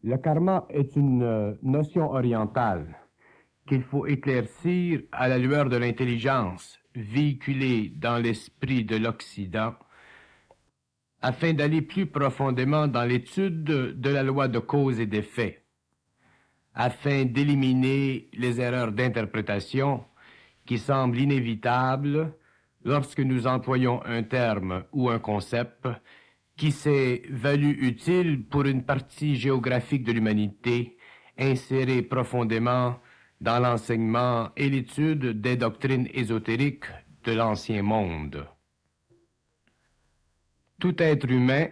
Le karma est une notion orientale qu'il faut éclaircir à la lueur de l'intelligence véhiculée dans l'esprit de l'Occident afin d'aller plus profondément dans l'étude de la loi de cause et d'effet, afin d'éliminer les erreurs d'interprétation qui semblent inévitables lorsque nous employons un terme ou un concept qui s'est valu utile pour une partie géographique de l'humanité insérée profondément dans l'enseignement et l'étude des doctrines ésotériques de l'ancien monde. Tout être humain,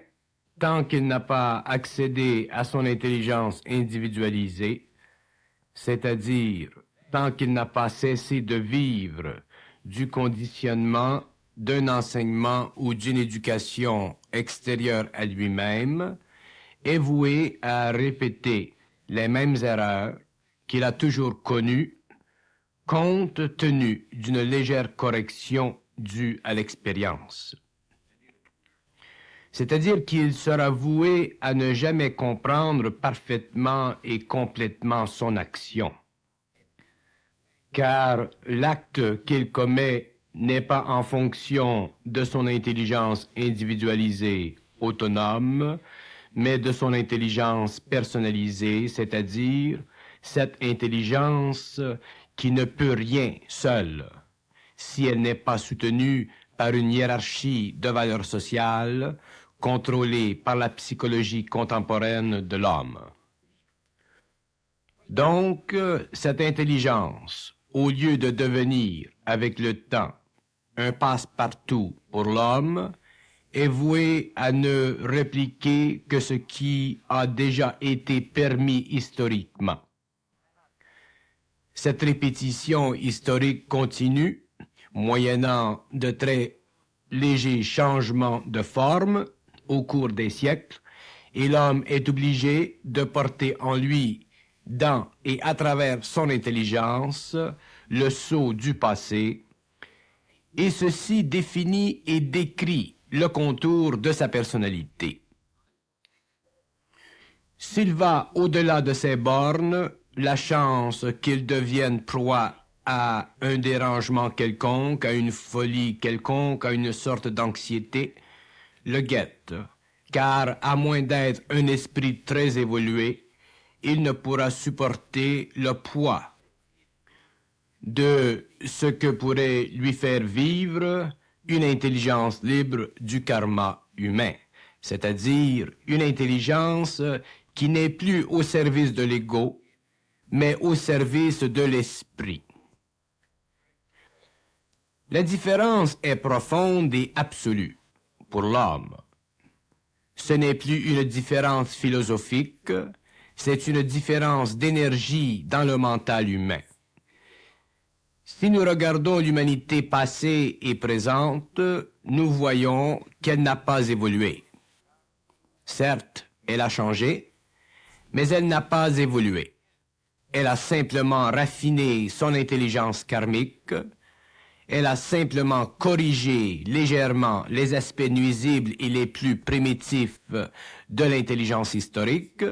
tant qu'il n'a pas accédé à son intelligence individualisée, c'est-à-dire tant qu'il n'a pas cessé de vivre du conditionnement d'un enseignement ou d'une éducation extérieure à lui-même, est voué à répéter les mêmes erreurs qu'il a toujours connues, compte tenu d'une légère correction due à l'expérience. C'est-à-dire qu'il sera voué à ne jamais comprendre parfaitement et complètement son action. Car l'acte qu'il commet n'est pas en fonction de son intelligence individualisée, autonome, mais de son intelligence personnalisée, c'est-à-dire cette intelligence qui ne peut rien seule, si elle n'est pas soutenue par une hiérarchie de valeurs sociales contrôlée par la psychologie contemporaine de l'homme. Donc, cette intelligence, au lieu de devenir, avec le temps, un passe-partout pour l'homme, est vouée à ne répliquer que ce qui a déjà été permis historiquement. Cette répétition historique continue, moyennant de très légers changements de forme au cours des siècles, et l'homme est obligé de porter en lui, dans et à travers son intelligence, le sceau du passé, et ceci définit et décrit le contour de sa personnalité. S'il va au-delà de ces bornes, la chance qu'il devienne proie à un dérangement quelconque, à une folie quelconque, à une sorte d'anxiété, le guette, car à moins d'être un esprit très évolué, il ne pourra supporter le poids de ce que pourrait lui faire vivre une intelligence libre du karma humain, c'est-à-dire une intelligence qui n'est plus au service de l'ego, mais au service de l'esprit. La différence est profonde et absolue pour l'homme. Ce n'est plus une différence philosophique, c'est une différence d'énergie dans le mental humain. Si nous regardons l'humanité passée et présente, nous voyons qu'elle n'a pas évolué. Certes, elle a changé, mais elle n'a pas évolué. Elle a simplement raffiné son intelligence karmique, elle a simplement corrigé légèrement les aspects nuisibles et les plus primitifs de l'intelligence historique,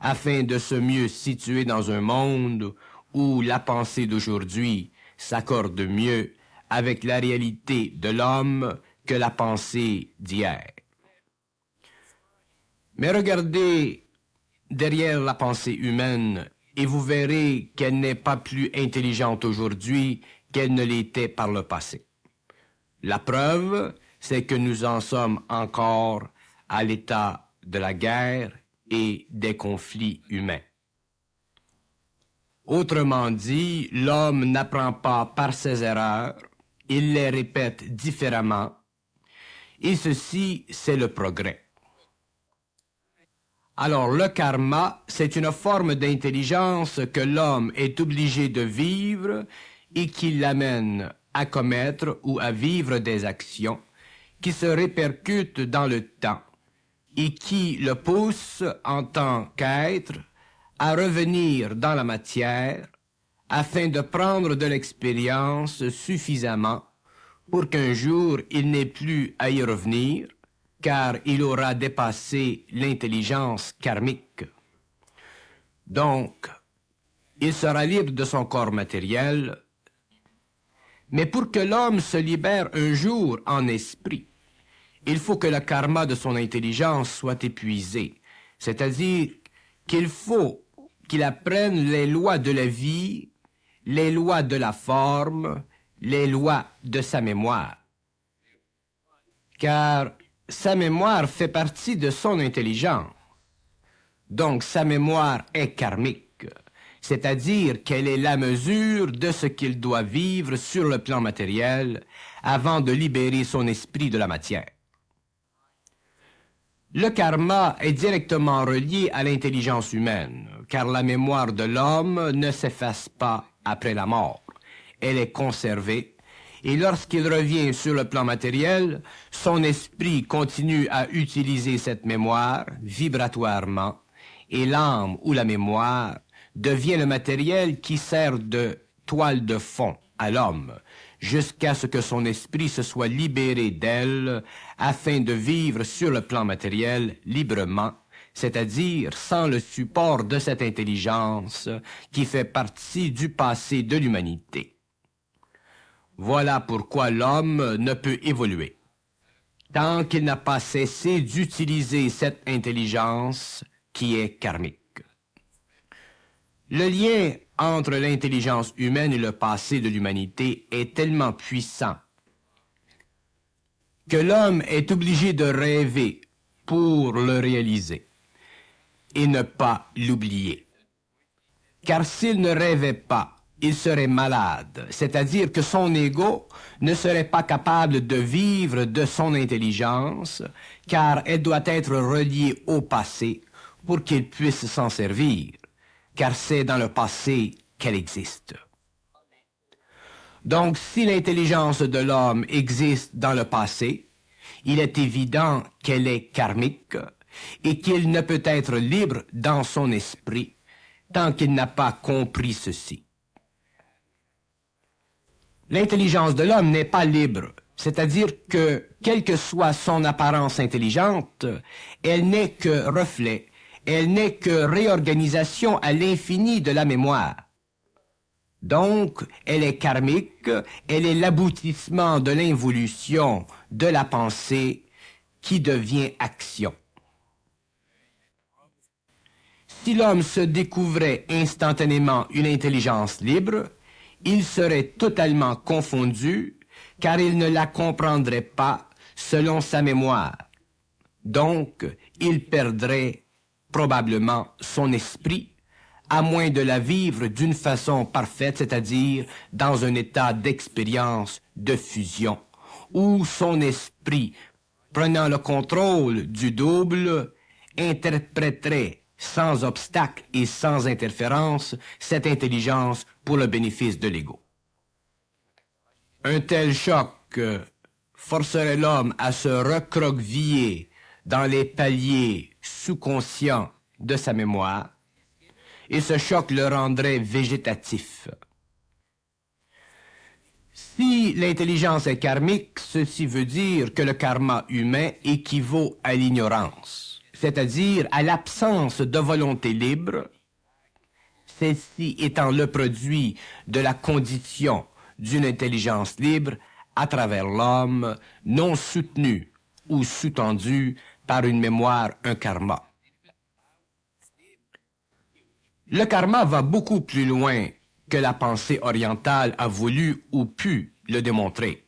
afin de se mieux situer dans un monde où la pensée d'aujourd'hui s'accorde mieux avec la réalité de l'homme que la pensée d'hier. Mais regardez derrière la pensée humaine et vous verrez qu'elle n'est pas plus intelligente aujourd'hui qu'elle ne l'était par le passé. La preuve, c'est que nous en sommes encore à l'état de la guerre et des conflits humains. Autrement dit, l'homme n'apprend pas par ses erreurs, il les répète différemment, et ceci, c'est le progrès. Alors, le karma, c'est une forme d'intelligence que l'homme est obligé de vivre et qui l'amène à commettre ou à vivre des actions qui se répercutent dans le temps et qui le poussent en tant qu'être à revenir dans la matière afin de prendre de l'expérience suffisamment pour qu'un jour il n'ait plus à y revenir, car il aura dépassé l'intelligence karmique. Donc, il sera libre de son corps matériel, mais pour que l'homme se libère un jour en esprit, il faut que le karma de son intelligence soit épuisé, c'est-à-dire qu'il faut qu'il apprenne les lois de la vie, les lois de la forme, les lois de sa mémoire. Car sa mémoire fait partie de son intelligence. Donc sa mémoire est karmique, c'est-à-dire qu'elle est la mesure de ce qu'il doit vivre sur le plan matériel avant de libérer son esprit de la matière. Le karma est directement relié à l'intelligence humaine, car la mémoire de l'homme ne s'efface pas après la mort. Elle est conservée, et lorsqu'il revient sur le plan matériel, son esprit continue à utiliser cette mémoire vibratoirement, et l'âme ou la mémoire devient le matériel qui sert de toile de fond à l'homme, jusqu'à ce que son esprit se soit libéré d'elle afin de vivre sur le plan matériel librement, c'est-à-dire sans le support de cette intelligence qui fait partie du passé de l'humanité. Voilà pourquoi l'homme ne peut évoluer tant qu'il n'a pas cessé d'utiliser cette intelligence qui est karmique. Le lien entre l'intelligence humaine et le passé de l'humanité est tellement puissant que l'homme est obligé de rêver pour le réaliser et ne pas l'oublier. Car s'il ne rêvait pas, il serait malade, c'est-à-dire que son ego ne serait pas capable de vivre de son intelligence, car elle doit être reliée au passé pour qu'il puisse s'en servir, car c'est dans le passé qu'elle existe. Donc, si l'intelligence de l'homme existe dans le passé, il est évident qu'elle est karmique et qu'il ne peut être libre dans son esprit tant qu'il n'a pas compris ceci. L'intelligence de l'homme n'est pas libre, c'est-à-dire que, quelle que soit son apparence intelligente, elle n'est que reflet, elle n'est que réorganisation à l'infini de la mémoire. Donc, elle est karmique, elle est l'aboutissement de l'involution de la pensée qui devient action. Si l'homme se découvrait instantanément une intelligence libre, il serait totalement confondu, car il ne la comprendrait pas selon sa mémoire. Donc, il perdrait probablement son esprit, à moins de la vivre d'une façon parfaite, c'est-à-dire dans un état d'expérience de fusion, où son esprit, prenant le contrôle du double, interpréterait sans obstacle et sans interférence cette intelligence pour le bénéfice de l'ego. Un tel choc forcerait l'homme à se recroqueviller dans les paliers sous-conscients de sa mémoire, et ce choc le rendrait végétatif. Si l'intelligence est karmique, ceci veut dire que le karma humain équivaut à l'ignorance, c'est-à-dire à l'absence de volonté libre, celle-ci étant le produit de la condition d'une intelligence libre à travers l'homme, non soutenu ou sous-tendu par une mémoire, un karma. Le karma va beaucoup plus loin que la pensée orientale a voulu ou pu le démontrer.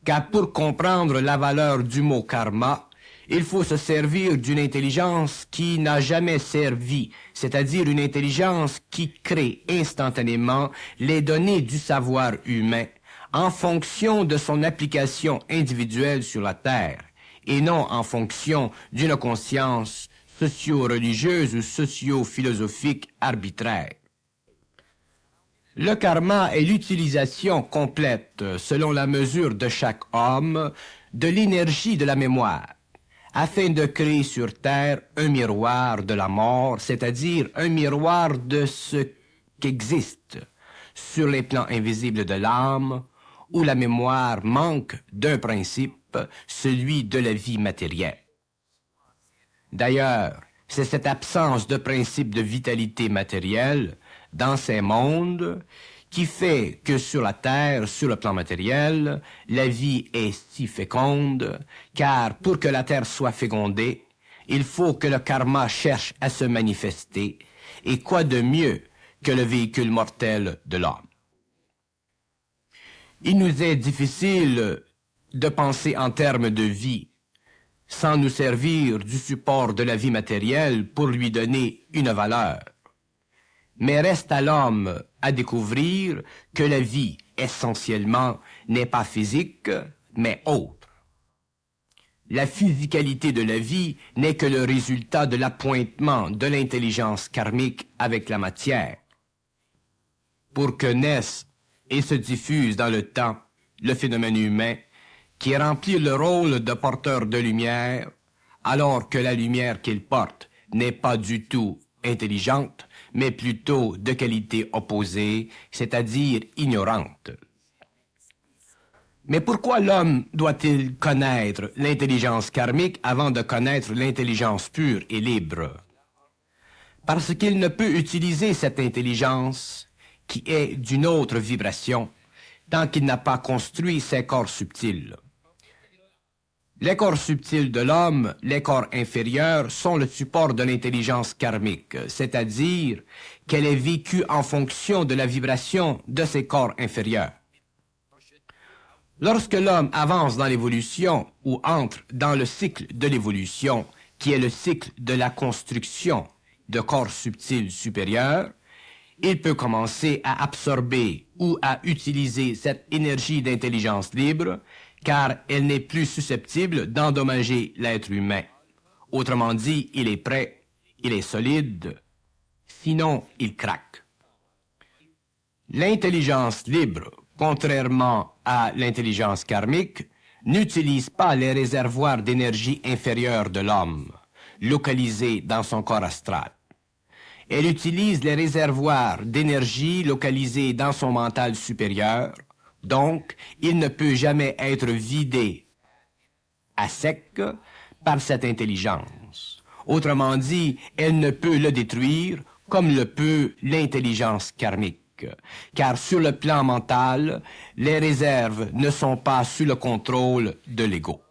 Car pour comprendre la valeur du mot karma, il faut se servir d'une intelligence qui n'a jamais servi, c'est-à-dire une intelligence qui crée instantanément les données du savoir humain en fonction de son application individuelle sur la Terre, et non en fonction d'une conscience socio-religieuse ou socio-philosophique arbitraire. Le karma est l'utilisation complète, selon la mesure de chaque homme, de l'énergie de la mémoire, afin de créer sur Terre un miroir de la mort, c'est-à-dire un miroir de ce qu'existe sur les plans invisibles de l'âme, où la mémoire manque d'un principe, celui de la vie matérielle. D'ailleurs, C'est cette absence de principe de vitalité matérielle dans ces mondes qui fait que sur la Terre, sur le plan matériel, la vie est si féconde, car pour que la Terre soit fécondée, il faut que le karma cherche à se manifester, et quoi de mieux que le véhicule mortel de l'homme? Il nous est difficile de penser en termes de vie, sans nous servir du support de la vie matérielle pour lui donner une valeur. Mais reste à l'homme à découvrir que la vie, essentiellement, n'est pas physique, mais autre. La physicalité de la vie n'est que le résultat de l'appointement de l'intelligence karmique avec la matière. Pour que naisse et se diffuse dans le temps le phénomène humain qui remplit le rôle de porteur de lumière, alors que la lumière qu'il porte n'est pas du tout intelligente, mais plutôt de qualité opposée, c'est-à-dire ignorante. Mais pourquoi l'homme doit-il connaître l'intelligence karmique avant de connaître l'intelligence pure et libre? Parce qu'il ne peut utiliser cette intelligence qui est d'une autre vibration tant qu'il n'a pas construit ses corps subtils. Les corps subtils de l'homme, les corps inférieurs, sont le support de l'intelligence karmique, c'est-à-dire qu'elle est vécue en fonction de la vibration de ces corps inférieurs. Lorsque l'homme avance dans l'évolution ou entre dans le cycle de l'évolution, qui est le cycle de la construction de corps subtils supérieurs, il peut commencer à absorber ou à utiliser cette énergie d'intelligence libre, car elle n'est plus susceptible d'endommager l'être humain. Autrement dit, il est prêt, il est solide, sinon il craque. L'intelligence libre, contrairement à l'intelligence karmique, n'utilise pas les réservoirs d'énergie inférieure de l'homme, localisés dans son corps astral. Elle utilise les réservoirs d'énergie localisés dans son mental supérieur, donc il ne peut jamais être vidé à sec par cette intelligence. Autrement dit, elle ne peut le détruire comme le peut l'intelligence karmique, car sur le plan mental, les réserves ne sont pas sous le contrôle de l'ego.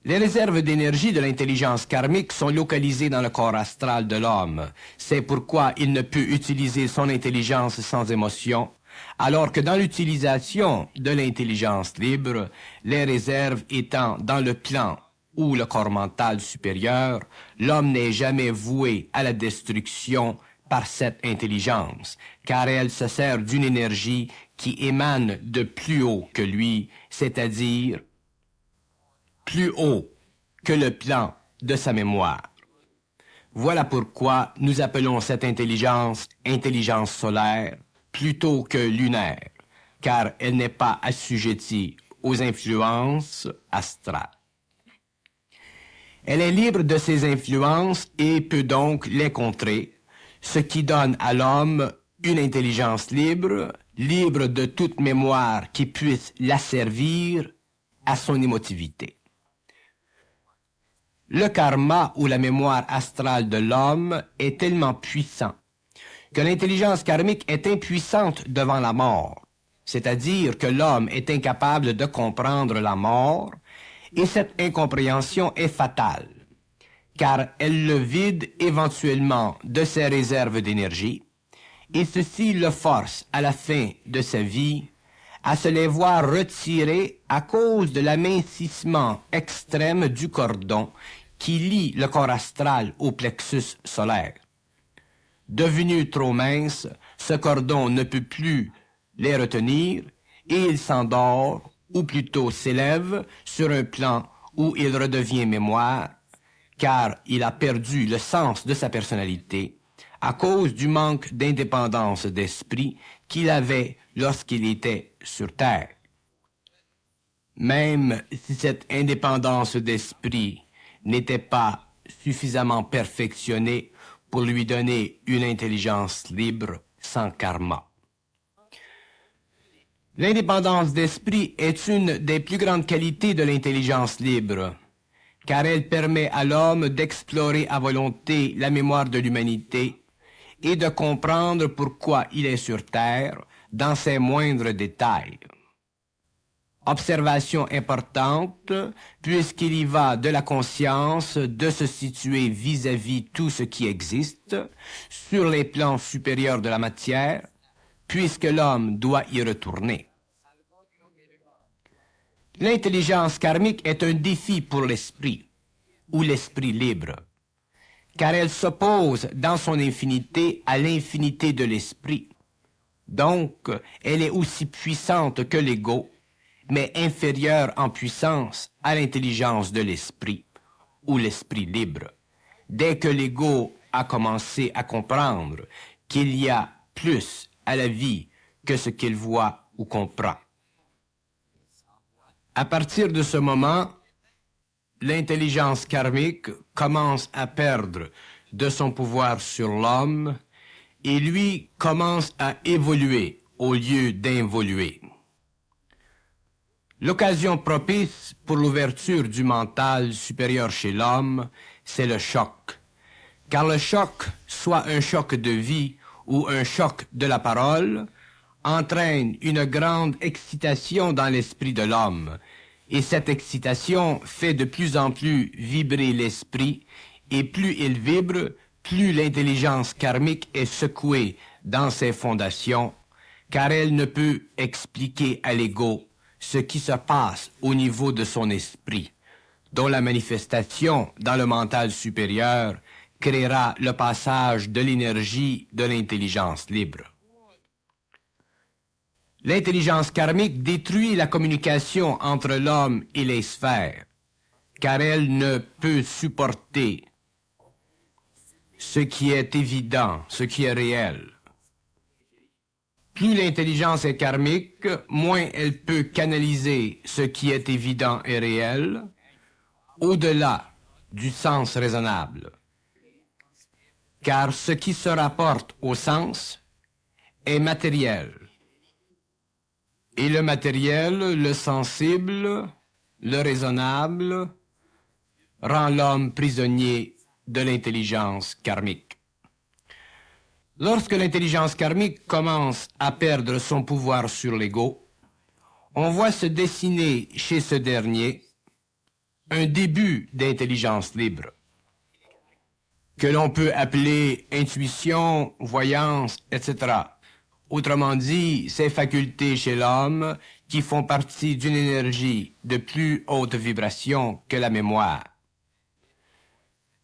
Les réserves d'énergie de l'intelligence karmique sont localisées dans le corps astral de l'homme. C'est pourquoi il ne peut utiliser son intelligence sans émotion, alors que dans l'utilisation de l'intelligence libre, les réserves étant dans le plan ou le corps mental supérieur, l'homme n'est jamais voué à la destruction par cette intelligence, car elle se sert d'une énergie qui émane de plus haut que lui, c'est-à-dire plus haut que le plan de sa mémoire. Voilà pourquoi nous appelons cette intelligence intelligence solaire plutôt que lunaire, car elle n'est pas assujettie aux influences astrales. Elle est libre de ces influences et peut donc les contrer, ce qui donne à l'homme une intelligence libre, libre de toute mémoire qui puisse l'asservir à son émotivité. Le karma ou la mémoire astrale de l'homme est tellement puissant que l'intelligence karmique est impuissante devant la mort, c'est-à-dire que l'homme est incapable de comprendre la mort, et cette incompréhension est fatale, car elle le vide éventuellement de ses réserves d'énergie, et ceci le force à la fin de sa vie à se les voir retirer à cause de l'amincissement extrême du cordon qui lie le corps astral au plexus solaire. Devenu trop mince, ce cordon ne peut plus les retenir et il s'endort, ou plutôt s'élève, sur un plan où il redevient mémoire, car il a perdu le sens de sa personnalité à cause du manque d'indépendance d'esprit qu'il avait lorsqu'il était sur Terre. Même si cette indépendance d'esprit n'était pas suffisamment perfectionnée pour lui donner une intelligence libre sans karma. L'indépendance d'esprit est une des plus grandes qualités de l'intelligence libre, car elle permet à l'homme d'explorer à volonté la mémoire de l'humanité et de comprendre pourquoi il est sur Terre dans ses moindres détails. Observation importante, puisqu'il y va de la conscience de se situer vis-à-vis tout ce qui existe, sur les plans supérieurs de la matière, puisque l'homme doit y retourner. L'intelligence karmique est un défi pour l'esprit, ou l'esprit libre, car elle s'oppose dans son infinité à l'infinité de l'esprit. Donc, elle est aussi puissante que l'ego, mais inférieure en puissance à l'intelligence de l'esprit, ou l'esprit libre, dès que l'ego a commencé à comprendre qu'il y a plus à la vie que ce qu'il voit ou comprend. À partir de ce moment, l'intelligence karmique commence à perdre de son pouvoir sur l'homme et lui commence à évoluer au lieu d'involuer. L'occasion propice pour l'ouverture du mental supérieur chez l'homme, c'est le choc. Car le choc, soit un choc de vie ou un choc de la parole, entraîne une grande excitation dans l'esprit de l'homme, et cette excitation fait de plus en plus vibrer l'esprit, et plus il vibre, plus l'intelligence karmique est secouée dans ses fondations, car elle ne peut expliquer à l'ego ce qui se passe au niveau de son esprit, dont la manifestation dans le mental supérieur créera le passage de l'énergie de l'intelligence libre. L'intelligence karmique détruit la communication entre l'homme et les sphères, car elle ne peut supporter ce qui est évident, ce qui est réel. Plus l'intelligence est karmique, moins elle peut canaliser ce qui est évident et réel, au-delà du sens raisonnable. Car ce qui se rapporte au sens est matériel. Et le matériel, le sensible, le raisonnable, rend l'homme prisonnier de l'intelligence karmique. Lorsque l'intelligence karmique commence à perdre son pouvoir sur l'ego, on voit se dessiner chez ce dernier un début d'intelligence libre, que l'on peut appeler intuition, voyance, etc. Autrement dit, ces facultés chez l'homme qui font partie d'une énergie de plus haute vibration que la mémoire.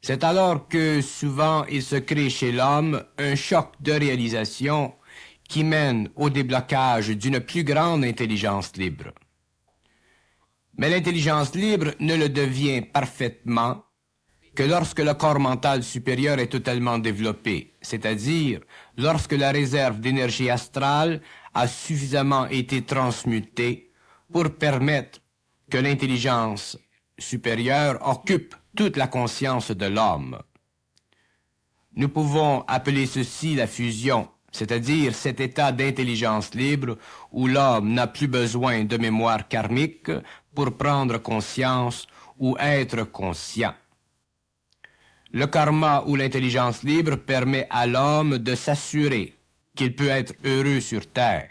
C'est alors que souvent il se crée chez l'homme un choc de réalisation qui mène au déblocage d'une plus grande intelligence libre. Mais l'intelligence libre ne le devient parfaitement que lorsque le corps mental supérieur est totalement développé, c'est-à-dire lorsque la réserve d'énergie astrale a suffisamment été transmutée pour permettre que l'intelligence supérieure occupe toute la conscience de l'homme. Nous pouvons appeler ceci la fusion, c'est-à-dire cet état d'intelligence libre où l'homme n'a plus besoin de mémoire karmique pour prendre conscience ou être conscient. Le karma ou l'intelligence libre permet à l'homme de s'assurer qu'il peut être heureux sur Terre.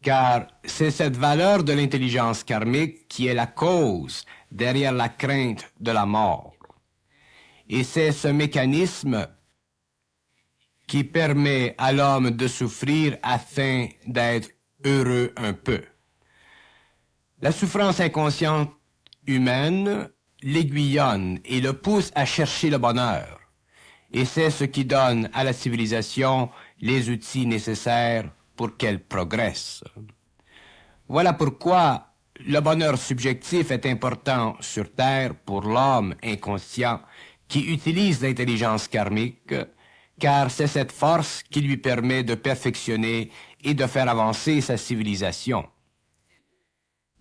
Car c'est cette valeur de l'intelligence karmique qui est la cause derrière la crainte de la mort. Et c'est ce mécanisme qui permet à l'homme de souffrir afin d'être heureux un peu. La souffrance inconsciente humaine l'aiguillonne et le pousse à chercher le bonheur. Et c'est ce qui donne à la civilisation les outils nécessaires pour qu'elle progresse. Voilà pourquoi le bonheur subjectif est important sur Terre pour l'homme inconscient qui utilise l'intelligence karmique, car c'est cette force qui lui permet de perfectionner et de faire avancer sa civilisation.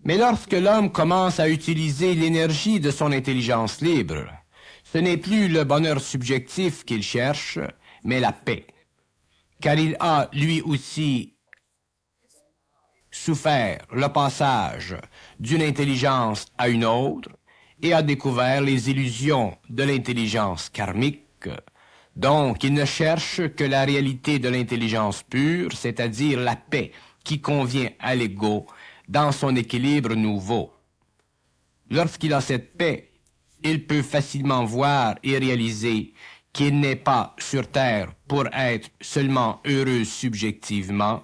Mais lorsque l'homme commence à utiliser l'énergie de son intelligence libre, ce n'est plus le bonheur subjectif qu'il cherche, mais la paix. Car il a, lui aussi, souffert le passage d'une intelligence à une autre, et a découvert les illusions de l'intelligence karmique. Donc, il ne cherche que la réalité de l'intelligence pure, c'est-à-dire la paix qui convient à l'ego dans son équilibre nouveau. Lorsqu'il a cette paix, il peut facilement voir et réaliser qu'il n'est pas sur Terre pour être seulement heureux subjectivement,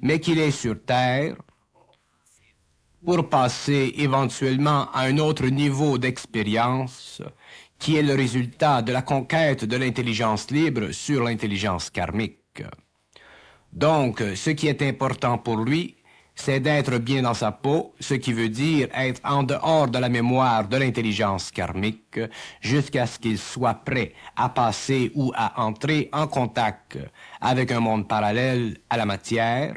mais qu'il est sur Terre pour passer éventuellement à un autre niveau d'expérience qui est le résultat de la conquête de l'intelligence libre sur l'intelligence karmique. Donc, ce qui est important pour lui, c'est d'être bien dans sa peau, ce qui veut dire être en dehors de la mémoire de l'intelligence karmique, jusqu'à ce qu'il soit prêt à passer ou à entrer en contact avec un monde parallèle à la matière,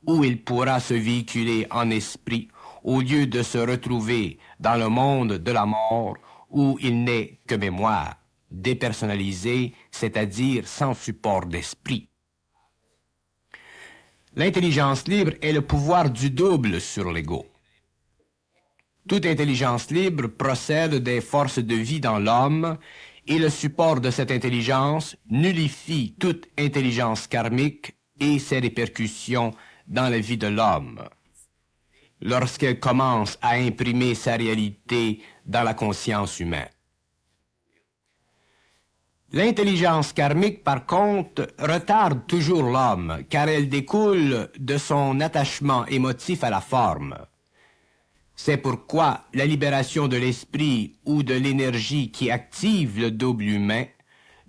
où il pourra se véhiculer en esprit, au lieu de se retrouver dans le monde de la mort, où il n'est que mémoire, dépersonnalisée, c'est-à-dire sans support d'esprit. L'intelligence libre est le pouvoir du double sur l'ego. Toute intelligence libre procède des forces de vie dans l'homme et le support de cette intelligence nullifie toute intelligence karmique et ses répercussions dans la vie de l'homme. Lorsqu'elle commence à imprimer sa réalité dans la conscience humaine. L'intelligence karmique, par contre, retarde toujours l'homme, car elle découle de son attachement émotif à la forme. C'est pourquoi la libération de l'esprit ou de l'énergie qui active le double humain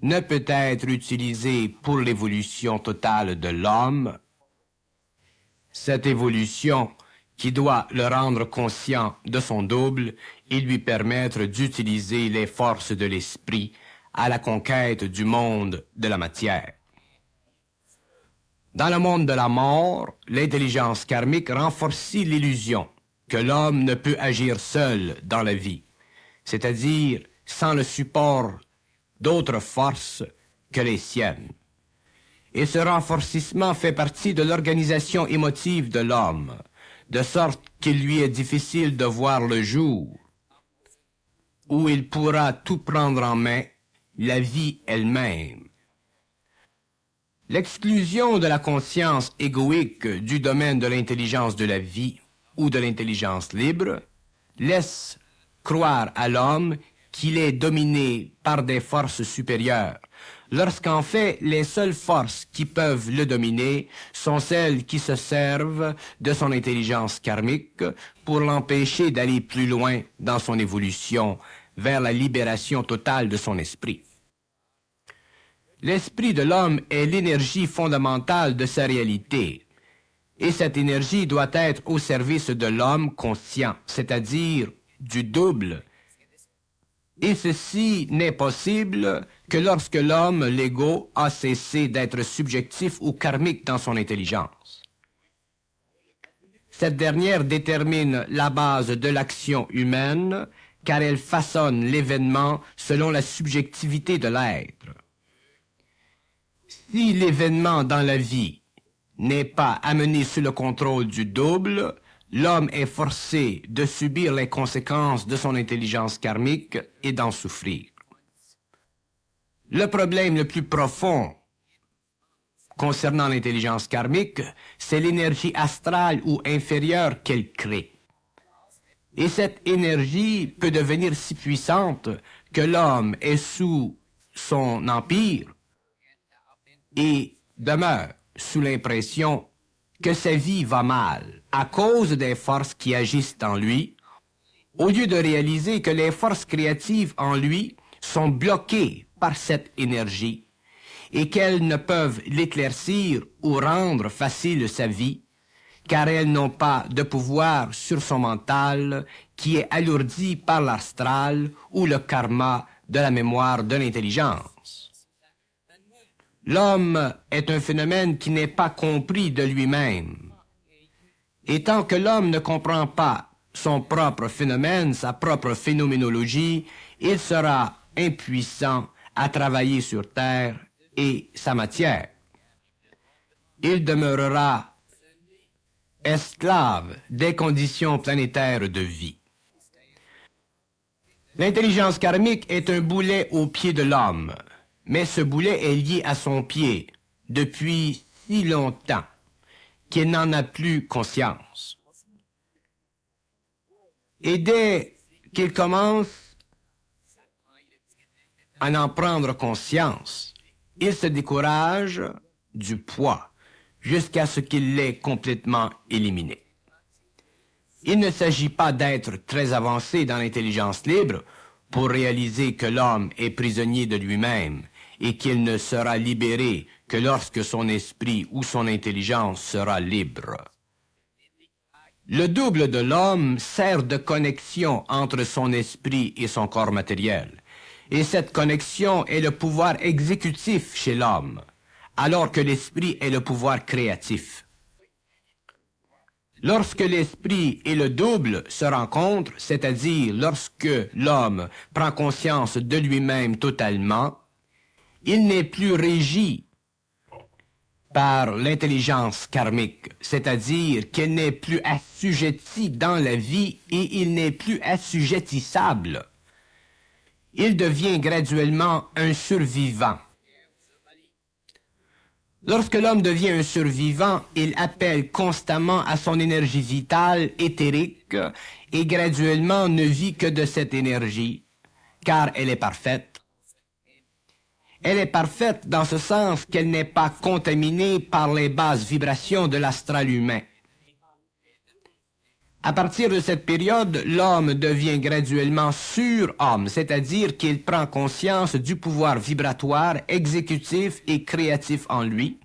ne peut être utilisée pour l'évolution totale de l'homme. Cette évolution qui doit le rendre conscient de son double et lui permettre d'utiliser les forces de l'esprit à la conquête du monde de la matière. Dans le monde de la mort, l'intelligence karmique renforce l'illusion que l'homme ne peut agir seul dans la vie, c'est-à-dire sans le support d'autres forces que les siennes. Et ce renforcissement fait partie de l'organisation émotive de l'homme, de sorte qu'il lui est difficile de voir le jour où il pourra tout prendre en main, la vie elle-même. L'exclusion de la conscience égoïque du domaine de l'intelligence de la vie ou de l'intelligence libre laisse croire à l'homme qu'il est dominé par des forces supérieures, lorsqu'en fait les seules forces qui peuvent le dominer sont celles qui se servent de son intelligence karmique pour l'empêcher d'aller plus loin dans son évolution vers la libération totale de son esprit. L'esprit de l'homme est l'énergie fondamentale de sa réalité, et cette énergie doit être au service de l'homme conscient, c'est-à-dire du double. Et ceci n'est possible que lorsque l'homme, l'ego, a cessé d'être subjectif ou karmique dans son intelligence. Cette dernière détermine la base de l'action humaine, car elle façonne l'événement selon la subjectivité de l'être. Si l'événement dans la vie n'est pas amené sous le contrôle du double, l'homme est forcé de subir les conséquences de son intelligence karmique et d'en souffrir. Le problème le plus profond concernant l'intelligence karmique, c'est l'énergie astrale ou inférieure qu'elle crée. Et cette énergie peut devenir si puissante que l'homme est sous son empire et demeure sous l'impression que sa vie va mal à cause des forces qui agissent en lui, au lieu de réaliser que les forces créatives en lui sont bloquées par cette énergie et qu'elles ne peuvent l'éclaircir ou rendre facile sa vie, car elles n'ont pas de pouvoir sur son mental qui est alourdi par l'astral ou le karma de la mémoire de l'intelligence. L'homme est un phénomène qui n'est pas compris de lui-même. Et tant que l'homme ne comprend pas son propre phénomène, sa propre phénoménologie, il sera impuissant à travailler sur Terre et sa matière. Il demeurera esclave des conditions planétaires de vie. L'intelligence karmique est un boulet au pied de l'homme, mais ce boulet est lié à son pied depuis si longtemps qu'il n'en a plus conscience. Et dès qu'il commence à en prendre conscience, il se décourage du poids jusqu'à ce qu'il l'ait complètement éliminé. Il ne s'agit pas d'être très avancé dans l'intelligence libre pour réaliser que l'homme est prisonnier de lui-même et qu'il ne sera libéré que lorsque son esprit ou son intelligence sera libre. Le double de l'homme sert de connexion entre son esprit et son corps matériel. Et cette connexion est le pouvoir exécutif chez l'homme, alors que l'esprit est le pouvoir créatif. Lorsque l'esprit et le double se rencontrent, c'est-à-dire lorsque l'homme prend conscience de lui-même totalement, il n'est plus régi par l'intelligence karmique, c'est-à-dire qu'il n'est plus assujetti dans la vie et il n'est plus assujettissable. Il devient graduellement un survivant. Lorsque l'homme devient un survivant, il appelle constamment à son énergie vitale, éthérique, et graduellement ne vit que de cette énergie, car elle est parfaite. Elle est parfaite dans ce sens qu'elle n'est pas contaminée par les basses vibrations de l'astral humain. À partir de cette période, l'homme devient graduellement surhomme, c'est-à-dire qu'il prend conscience du pouvoir vibratoire, exécutif et créatif en lui.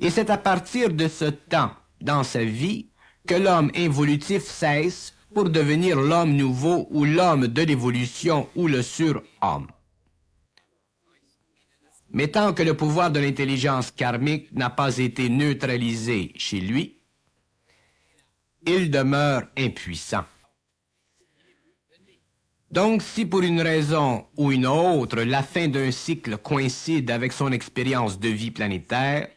Et c'est à partir de ce temps, dans sa vie, que l'homme involutif cesse pour devenir l'homme nouveau ou l'homme de l'évolution ou le surhomme. Mais tant que le pouvoir de l'intelligence karmique n'a pas été neutralisé chez lui, il demeure impuissant. Donc, si pour une raison ou une autre, la fin d'un cycle coïncide avec son expérience de vie planétaire,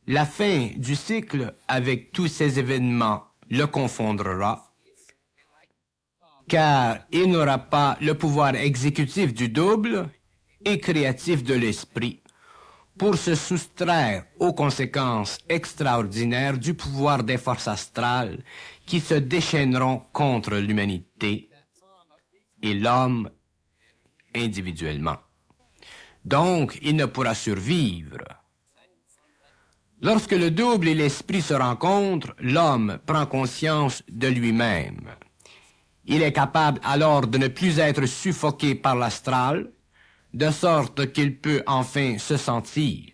la fin du cycle avec tous ces événements le confondra, car il n'aura pas le pouvoir exécutif du double et créatif de l'esprit pour se soustraire aux conséquences extraordinaires du pouvoir des forces astrales qui se déchaîneront contre l'humanité et l'homme individuellement. Donc, il ne pourra survivre. Lorsque le double et l'esprit se rencontrent, l'homme prend conscience de lui-même. Il est capable alors de ne plus être suffoqué par l'astral, de sorte qu'il peut enfin se sentir.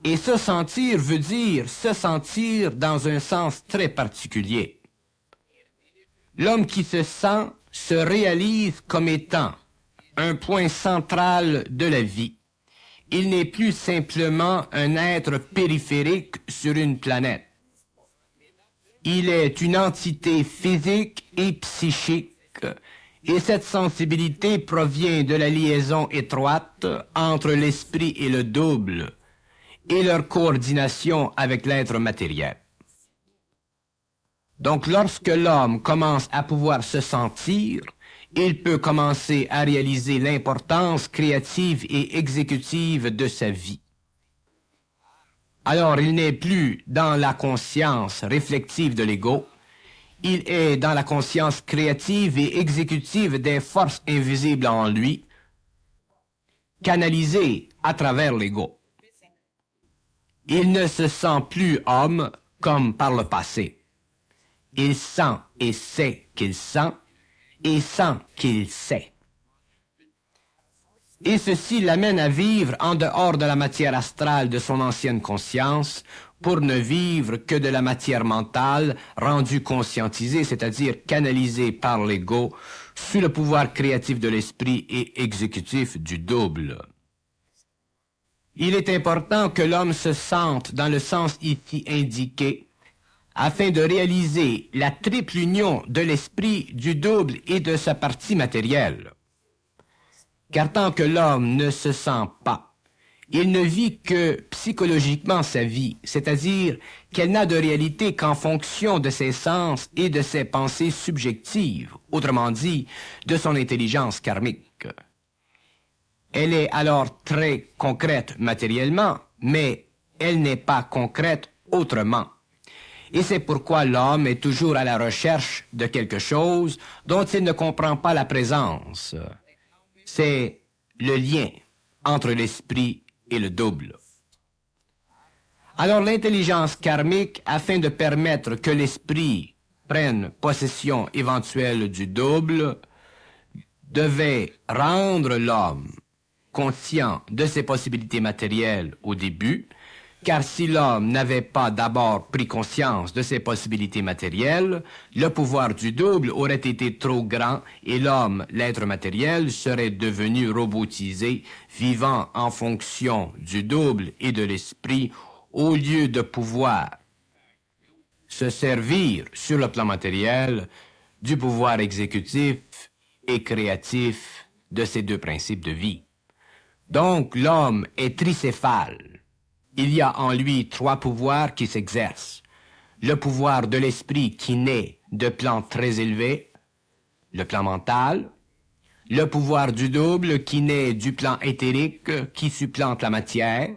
Et se sentir veut dire se sentir dans un sens très particulier. L'homme qui se sent se réalise comme étant un point central de la vie. Il n'est plus simplement un être périphérique sur une planète. Il est une entité physique et psychique, et cette sensibilité provient de la liaison étroite entre l'esprit et le double, et leur coordination avec l'être matériel. Donc lorsque l'homme commence à pouvoir se sentir, il peut commencer à réaliser l'importance créative et exécutive de sa vie. Alors il n'est plus dans la conscience réflexive de l'ego, il est dans la conscience créative et exécutive des forces invisibles en lui, canalisées à travers l'ego. Il ne se sent plus homme comme par le passé. Il sent et sait qu'il sent, et sent qu'il sait. Et ceci l'amène à vivre en dehors de la matière astrale de son ancienne conscience, pour ne vivre que de la matière mentale rendue conscientisée, c'est-à-dire canalisée par l'ego, sous le pouvoir créatif de l'esprit et exécutif du double. Il est important que l'homme se sente dans le sens ici indiqué, afin de réaliser la triple union de l'esprit, du double et de sa partie matérielle. Car tant que l'homme ne se sent pas, Il ne vit que psychologiquement sa vie, c'est-à-dire qu'elle n'a de réalité qu'en fonction de ses sens et de ses pensées subjectives, autrement dit, de son intelligence karmique. Elle est alors très concrète matériellement, mais elle n'est pas concrète autrement. Et c'est pourquoi l'homme est toujours à la recherche de quelque chose dont il ne comprend pas la présence. C'est le lien entre l'esprit et le double. Alors l'intelligence karmique, afin de permettre que l'esprit prenne possession éventuelle du double, devait rendre l'homme conscient de ses possibilités matérielles au début, car si l'homme n'avait pas d'abord pris conscience de ses possibilités matérielles, le pouvoir du double aurait été trop grand et l'homme, l'être matériel, serait devenu robotisé, vivant en fonction du double et de l'esprit, au lieu de pouvoir se servir sur le plan matériel du pouvoir exécutif et créatif de ces deux principes de vie. Donc l'homme est tricéphale. Il y a en lui trois pouvoirs qui s'exercent. Le pouvoir de l'esprit qui naît de plans très élevés, le plan mental, le pouvoir du double qui naît du plan éthérique qui supplante la matière,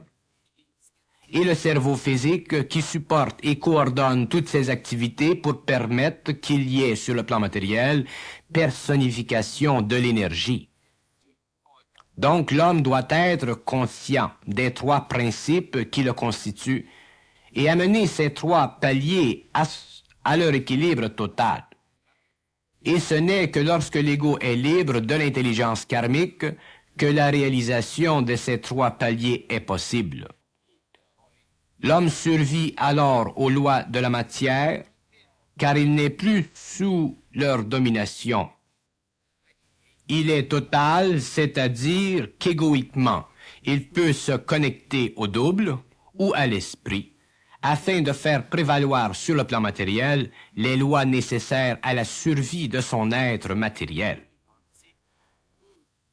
et le cerveau physique qui supporte et coordonne toutes ces activités pour permettre qu'il y ait sur le plan matériel personnification de l'énergie. Donc l'homme doit être conscient des trois principes qui le constituent et amener ces trois paliers à leur équilibre total. Et ce n'est que lorsque l'ego est libre de l'intelligence karmique que la réalisation de ces trois paliers est possible. L'homme survit alors aux lois de la matière, car il n'est plus sous leur domination. Il est total, c'est-à-dire qu'égoïquement, il peut se connecter au double ou à l'esprit, afin de faire prévaloir sur le plan matériel les lois nécessaires à la survie de son être matériel.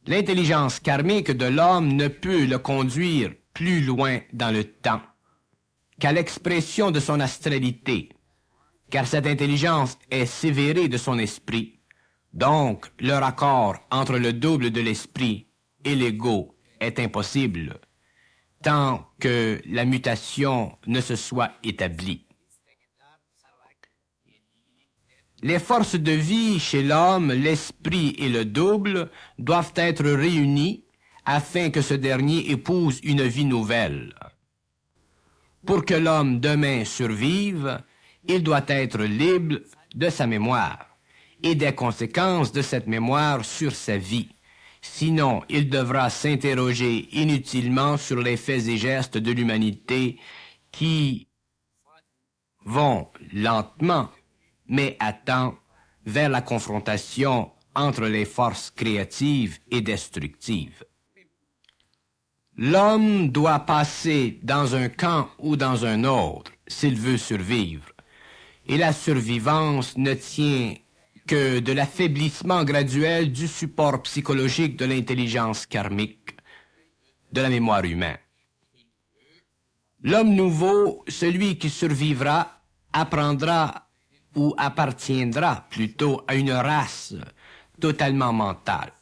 L'intelligence karmique de l'homme ne peut le conduire plus loin dans le temps qu'à l'expression de son astralité, car cette intelligence est sévérée de son esprit. Donc, le raccord entre le double de l'esprit et l'ego est impossible, tant que la mutation ne se soit établie. Les forces de vie chez l'homme, l'esprit et le double doivent être réunies afin que ce dernier épouse une vie nouvelle. Pour que l'homme demain survive, il doit être libre de sa mémoire et des conséquences de cette mémoire sur sa vie. Sinon, il devra s'interroger inutilement sur les faits et gestes de l'humanité qui vont lentement, mais à temps, vers la confrontation entre les forces créatives et destructives. L'homme doit passer dans un camp ou dans un autre s'il veut survivre. Et la survivance ne tient que de l'affaiblissement graduel du support psychologique de l'intelligence karmique, de la mémoire humaine. L'homme nouveau, celui qui survivra, apprendra ou appartiendra plutôt à une race totalement mentale,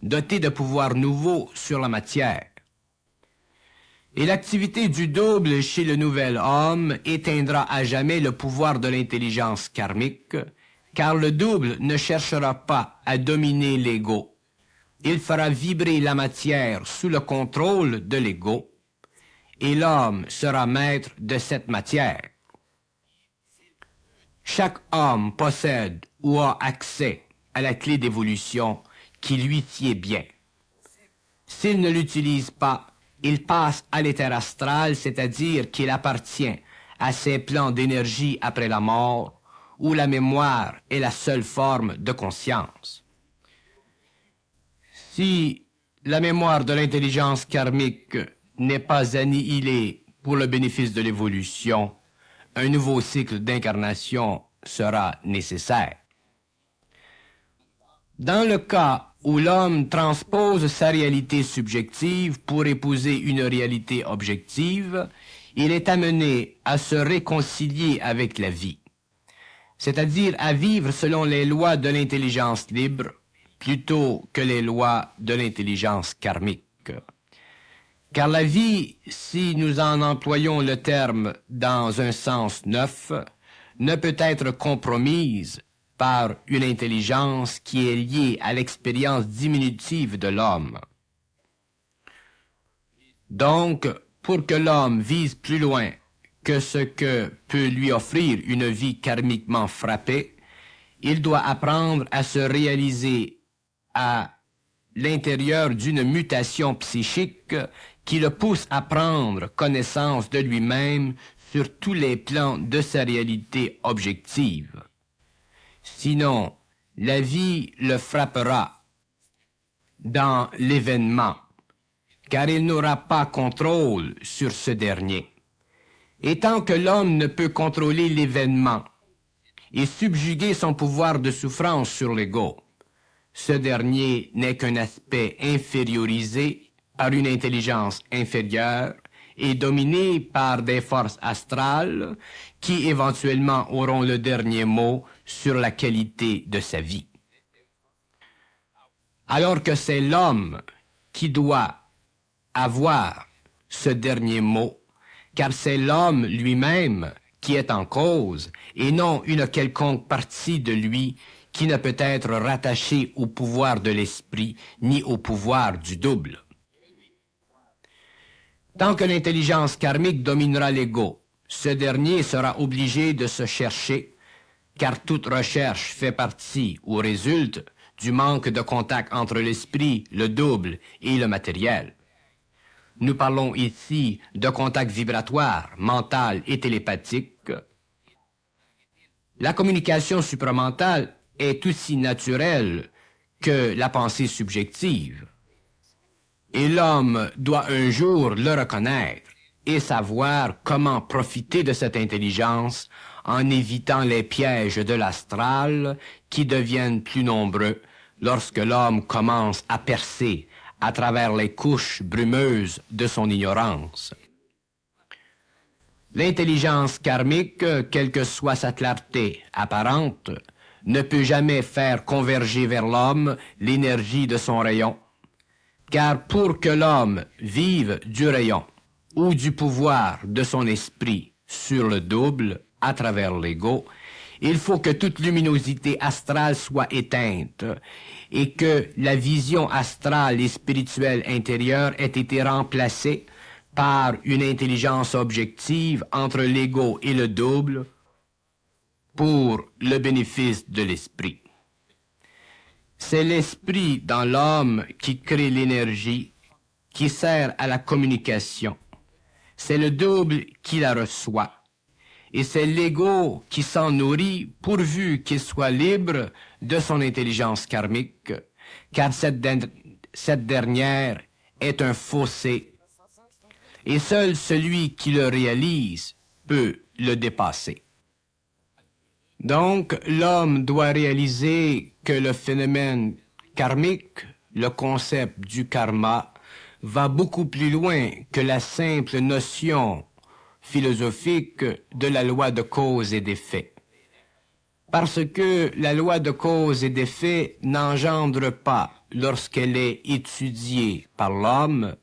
dotée de pouvoirs nouveaux sur la matière. Et l'activité du double chez le nouvel homme éteindra à jamais le pouvoir de l'intelligence karmique, car le double ne cherchera pas à dominer l'ego. Il fera vibrer la matière sous le contrôle de l'ego, et l'homme sera maître de cette matière. Chaque homme possède ou a accès à la clé d'évolution qui lui tient bien. S'il ne l'utilise pas, il passe à l'éther astral, c'est-à-dire qu'il appartient à ces plans d'énergie après la mort, où la mémoire est la seule forme de conscience. Si la mémoire de l'intelligence karmique n'est pas annihilée pour le bénéfice de l'évolution, un nouveau cycle d'incarnation sera nécessaire. Dans le cas où l'homme transpose sa réalité subjective pour épouser une réalité objective, il est amené à se réconcilier avec la vie, c'est-à-dire à vivre selon les lois de l'intelligence libre plutôt que les lois de l'intelligence karmique. Car la vie, si nous en employons le terme dans un sens neuf, ne peut être compromise par une intelligence qui est liée à l'expérience diminutive de l'homme. Donc, pour que l'homme vise plus loin que ce que peut lui offrir une vie karmiquement frappée, il doit apprendre à se réaliser à l'intérieur d'une mutation psychique qui le pousse à prendre connaissance de lui-même sur tous les plans de sa réalité objective. Sinon, la vie le frappera dans l'événement, car il n'aura pas contrôle sur ce dernier. Et tant que l'homme ne peut contrôler l'événement et subjuguer son pouvoir de souffrance sur l'ego, ce dernier n'est qu'un aspect infériorisé par une intelligence inférieure et dominé par des forces astrales qui éventuellement auront le dernier mot sur la qualité de sa vie. Alors que c'est l'homme qui doit avoir ce dernier mot, car c'est l'homme lui-même qui est en cause et non une quelconque partie de lui qui ne peut être rattachée au pouvoir de l'esprit ni au pouvoir du double. Tant que l'intelligence karmique dominera l'ego, ce dernier sera obligé de se chercher, car toute recherche fait partie ou résulte du manque de contact entre l'esprit, le double et le matériel. Nous parlons ici de contact vibratoire, mental et télépathique. La communication supramentale est aussi naturelle que la pensée subjective. Et l'homme doit un jour le reconnaître et savoir comment profiter de cette intelligence en évitant les pièges de l'astral qui deviennent plus nombreux lorsque l'homme commence à percer à travers les couches brumeuses de son ignorance. L'intelligence karmique, quelle que soit sa clarté apparente, ne peut jamais faire converger vers l'homme l'énergie de son rayon, car pour que l'homme vive du rayon ou du pouvoir de son esprit sur le double à travers l'ego, il faut que toute luminosité astrale soit éteinte et que la vision astrale et spirituelle intérieure ait été remplacée par une intelligence objective entre l'ego et le double pour le bénéfice de l'esprit. C'est l'esprit dans l'homme qui crée l'énergie, qui sert à la communication. C'est le double qui la reçoit. Et c'est l'ego qui s'en nourrit pourvu qu'il soit libre de son intelligence karmique, car cette dernière est un fossé. Et seul celui qui le réalise peut le dépasser. Donc, l'homme doit réaliser que le phénomène karmique, le concept du karma, va beaucoup plus loin que la simple notion philosophique de la loi de cause et d'effet. Parce que la loi de cause et d'effet n'engendre pas, lorsqu'elle est étudiée par l'homme,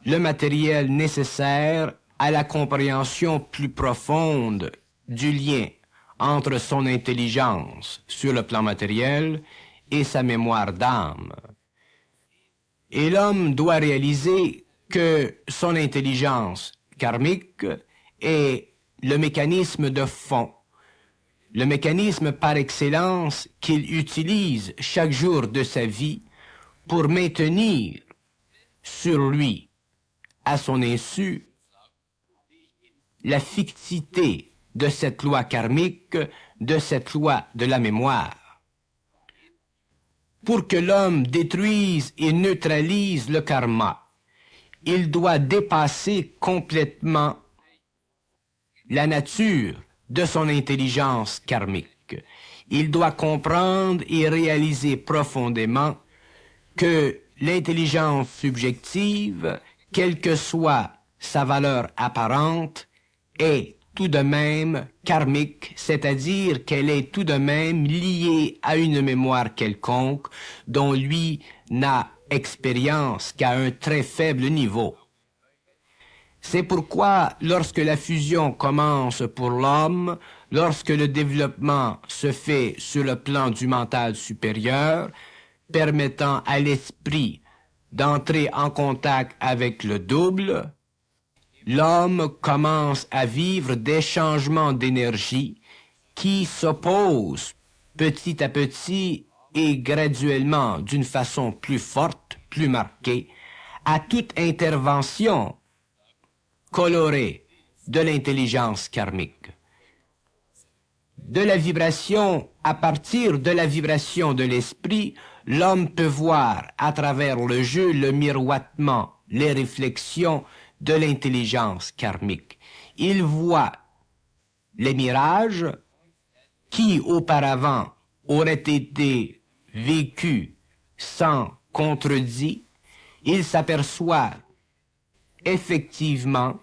le matériel nécessaire à la compréhension plus profonde du lien entre son intelligence sur le plan matériel et sa mémoire d'âme. Et l'homme doit réaliser que son intelligence karmique est le mécanisme de fond, le mécanisme par excellence qu'il utilise chaque jour de sa vie pour maintenir sur lui, à son insu, la fixité de cette loi karmique, de cette loi de la mémoire. Pour que l'homme détruise et neutralise le karma, il doit dépasser complètement la nature de son intelligence karmique. il doit comprendre et réaliser profondément que l'intelligence subjective, quelle que soit sa valeur apparente, est tout de même karmique, c'est-à-dire qu'elle est tout de même liée à une mémoire quelconque dont lui n'a expérience qu'à un très faible niveau. C'est pourquoi, lorsque la fusion commence pour l'homme, lorsque le développement se fait sur le plan du mental supérieur, permettant à l'esprit d'entrer en contact avec le double, l'homme commence à vivre des changements d'énergie qui s'opposent petit à petit et graduellement d'une façon plus forte, plus marquée, à toute intervention colorée de l'intelligence karmique. De la vibration, à partir de la vibration de l'esprit, l'homme peut voir à travers le jeu le miroitement, les réflexions de l'intelligence karmique. Il voit les mirages qui auparavant auraient été vécus sans contredit. Il s'aperçoit effectivement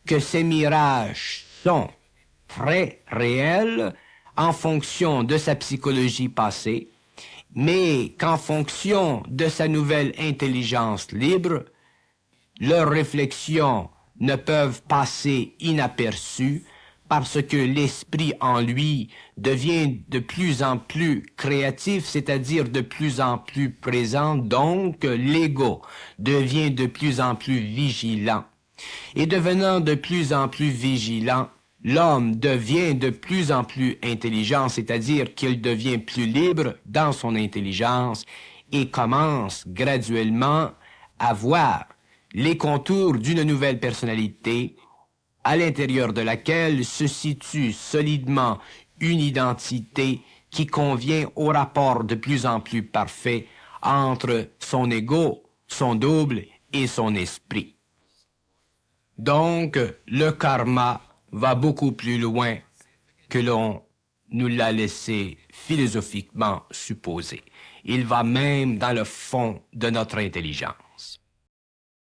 que ces mirages sont très réels en fonction de sa psychologie passée, mais qu'en fonction de sa nouvelle intelligence libre, leurs réflexions ne peuvent passer inaperçues parce que l'esprit en lui devient de plus en plus créatif, c'est-à-dire de plus en plus présent, donc l'ego devient de plus en plus vigilant. Et devenant de plus en plus vigilant, l'homme devient de plus en plus intelligent, c'est-à-dire qu'il devient plus libre dans son intelligence et commence graduellement à voir les contours d'une nouvelle personnalité à l'intérieur de laquelle se situe solidement une identité qui convient au rapport de plus en plus parfait entre son ego, son double et son esprit. Donc, le karma va beaucoup plus loin que l'on nous l'a laissé philosophiquement supposer. Il va même dans le fond de notre intelligence.